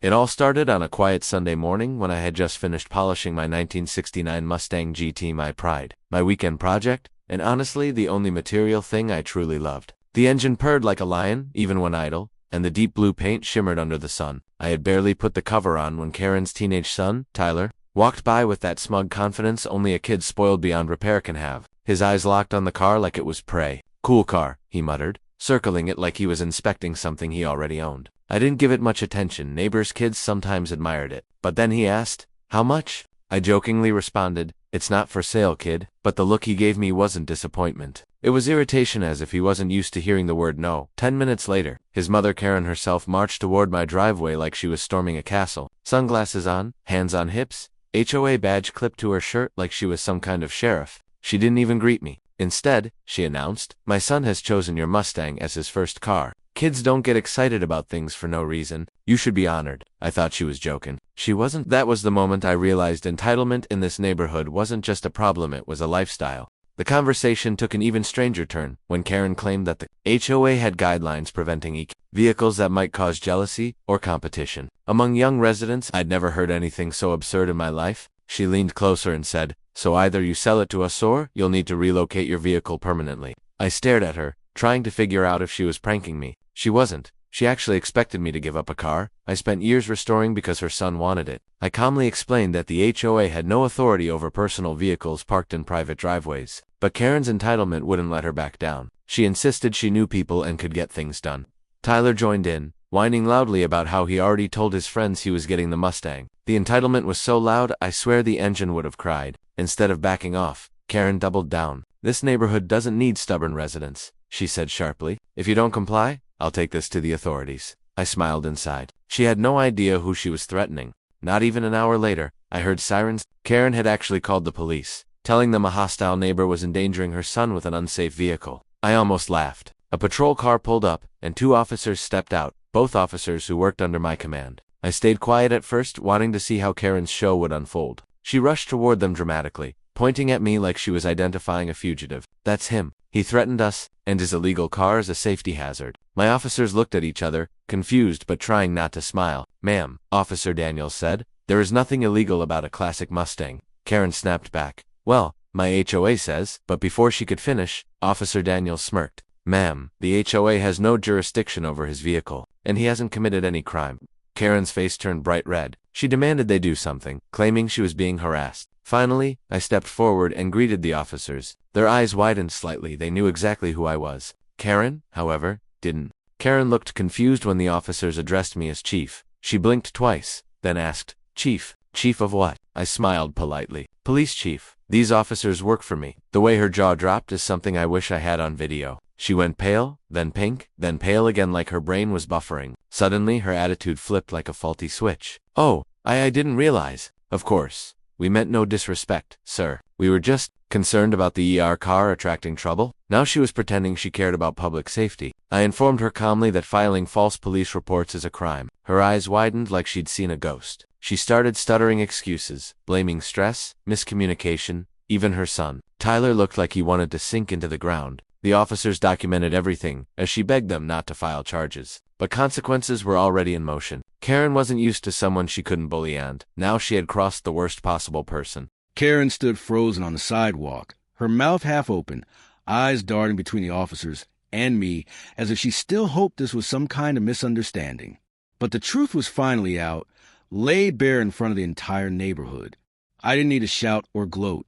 It all started on a quiet Sunday morning when I had just finished polishing my 1969 Mustang GT, my pride, my weekend project, and honestly the only material thing I truly loved. The engine purred like a lion, even when idle, and the deep blue paint shimmered under the sun. I had barely put the cover on when Karen's teenage son, Tyler, walked by with that smug confidence only a kid spoiled beyond repair can have. His eyes locked on the car like it was prey. "Cool car," he muttered, circling it like he was inspecting something he already owned. I didn't give it much attention. Neighbors' kids sometimes admired it. But then he asked, "How much?" I jokingly responded, "It's not for sale, kid." But the look he gave me wasn't disappointment. It was irritation, as if he wasn't used to hearing the word no. 10 minutes later, his mother Karen herself marched toward my driveway like she was storming a castle. Sunglasses on, hands on hips, HOA badge clipped to her shirt like she was some kind of sheriff. She didn't even greet me. Instead, she announced, "My son has chosen your Mustang as his first car. Kids don't get excited about things for no reason. You should be honored." I thought she was joking. She wasn't. That was the moment I realized entitlement in this neighborhood wasn't just a problem, it was a lifestyle. The conversation took an even stranger turn when Karen claimed that the HOA had guidelines preventing vehicles that might cause jealousy or competition among young residents. I'd never heard anything so absurd in my life. She leaned closer and said, "So either you sell it to us or you'll need to relocate your vehicle permanently." I stared at her, trying to figure out if she was pranking me. She wasn't. She actually expected me to give up a car I spent years restoring because her son wanted it. I calmly explained that the HOA had no authority over personal vehicles parked in private driveways. But Karen's entitlement wouldn't let her back down. She insisted she knew people and could get things done. Tyler joined in, whining loudly about how he already told his friends he was getting the Mustang. The entitlement was so loud I swear the engine would have cried. Instead of backing off, Karen doubled down. "This neighborhood doesn't need stubborn residents," she said sharply. "If you don't comply, I'll take this to the authorities." I smiled inside. She had no idea who she was threatening. Not even an hour later, I heard sirens. Karen had actually called the police, telling them a hostile neighbor was endangering her son with an unsafe vehicle. I almost laughed. A patrol car pulled up, and 2 officers stepped out, both officers who worked under my command. I stayed quiet at first, wanting to see how Karen's show would unfold. She rushed toward them dramatically, pointing at me like she was identifying a fugitive. "That's him. He threatened us, and his illegal car is a safety hazard." My officers looked at each other, confused but trying not to smile. "Ma'am," Officer Daniels said, "there is nothing illegal about a classic Mustang." Karen snapped back, "Well, my HOA says." But before she could finish, Officer Daniels smirked. "Ma'am, the HOA has no jurisdiction over his vehicle, and he hasn't committed any crime." Karen's face turned bright red. She demanded they do something, claiming she was being harassed. Finally, I stepped forward and greeted the officers. Their eyes widened slightly. They knew exactly who I was. Karen, however, didn't. Karen looked confused when the officers addressed me as Chief. She blinked twice, then asked, "Chief? Chief of what?" I smiled politely. "Police chief. These officers work for me." The way her jaw dropped is something I wish I had on video. She went pale, then pink, then pale again like her brain was buffering. Suddenly, her attitude flipped like a faulty switch. "Oh, I didn't realize." "Of course. We meant no disrespect, sir. We were just concerned about the car attracting trouble." Now she was pretending she cared about public safety. I informed her calmly that filing false police reports is a crime. Her eyes widened like she'd seen a ghost. She started stuttering excuses, blaming stress, miscommunication, even her son. Tyler looked like he wanted to sink into the ground. The officers documented everything, as she begged them not to file charges. But consequences were already in motion. Karen wasn't used to someone she couldn't bully, and now she had crossed the worst possible person. Karen stood frozen on the sidewalk, her mouth half open, eyes darting between the officers and me, as if she still hoped this was some kind of misunderstanding. But the truth was finally out, laid bare in front of the entire neighborhood. I didn't need to shout or gloat.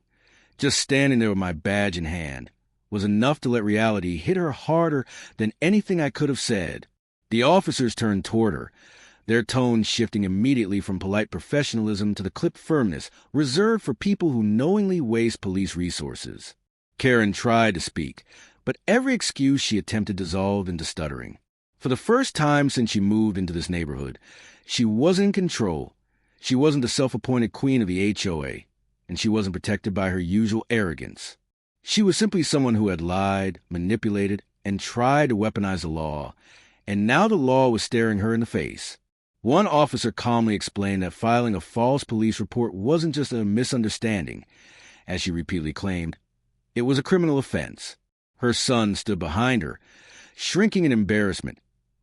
Just standing there with my badge in hand was enough to let reality hit her harder than anything I could have said. The officers turned toward her, their tone shifting immediately from polite professionalism to the clipped firmness reserved for people who knowingly waste police resources. Karen tried to speak, but every excuse she attempted dissolved into stuttering. For the first time since she moved into this neighborhood, she wasn't in control. She wasn't the self-appointed queen of the HOA, and she wasn't protected by her usual arrogance. She was simply someone who had lied, manipulated, and tried to weaponize the law, and now the law was staring her in the face. One officer calmly explained that filing a false police report wasn't just a misunderstanding, as she repeatedly claimed. It was a criminal offense. Her son stood behind her, shrinking in embarrassment,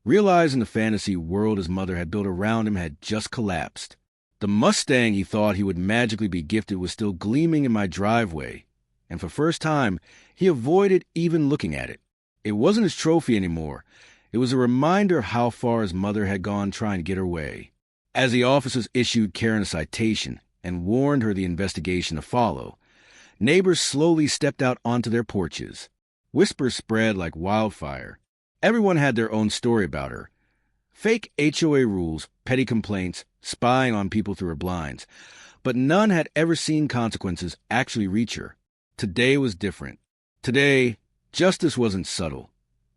realizing the fantasy world his mother had built around him had just collapsed. The Mustang he thought he would magically be gifted was still gleaming in my driveway, and for the first time, he avoided even looking at it. It wasn't his trophy anymore. It was a reminder of how far his mother had gone trying to get her way. As the officers issued Karen a citation and warned her the investigation to follow, neighbors slowly stepped out onto their porches. Whispers spread like wildfire. Everyone had their own story about her. Fake HOA rules, petty complaints, spying on people through her blinds. But none had ever seen consequences actually reach her. Today was different. Today, justice wasn't subtle.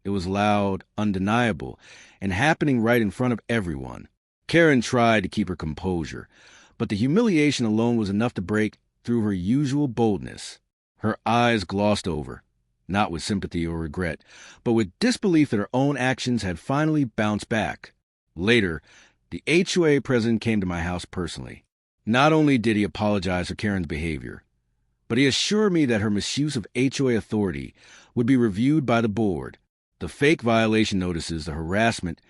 It was loud, undeniable, and happening right in front of everyone. Karen tried to keep her composure, but the humiliation alone was enough to break through her usual boldness. Her eyes glossed over, not with sympathy or regret, but with disbelief that her own actions had finally bounced back. Later, the HOA president came to my house personally. Not only did he apologize for Karen's behavior, but he assured me that her misuse of HOA authority would be reviewed by the board. The fake violation notices, the harassment,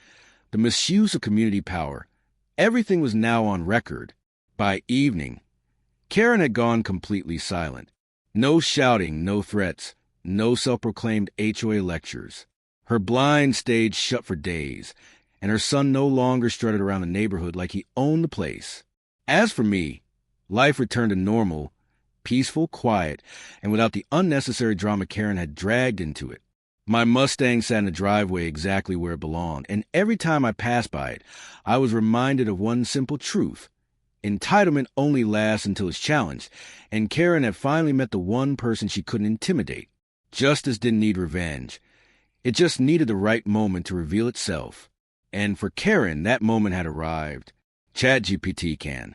the misuse of community power, everything was now on record. By evening, Karen had gone completely silent. No shouting, no threats, no self-proclaimed HOA lectures. Her blind stayed shut for days, and her son no longer strutted around the neighborhood like he owned the place. As for me, life returned to normal, peaceful, quiet, and without the unnecessary drama Karen had dragged into it. My Mustang sat in the driveway exactly where it belonged, and every time I passed by it, I was reminded of one simple truth. Entitlement only lasts until it's challenged, and Karen had finally met the one person she couldn't intimidate. Justice didn't need revenge. It just needed the right moment to reveal itself. And for Karen, that moment had arrived. ChatGPT can.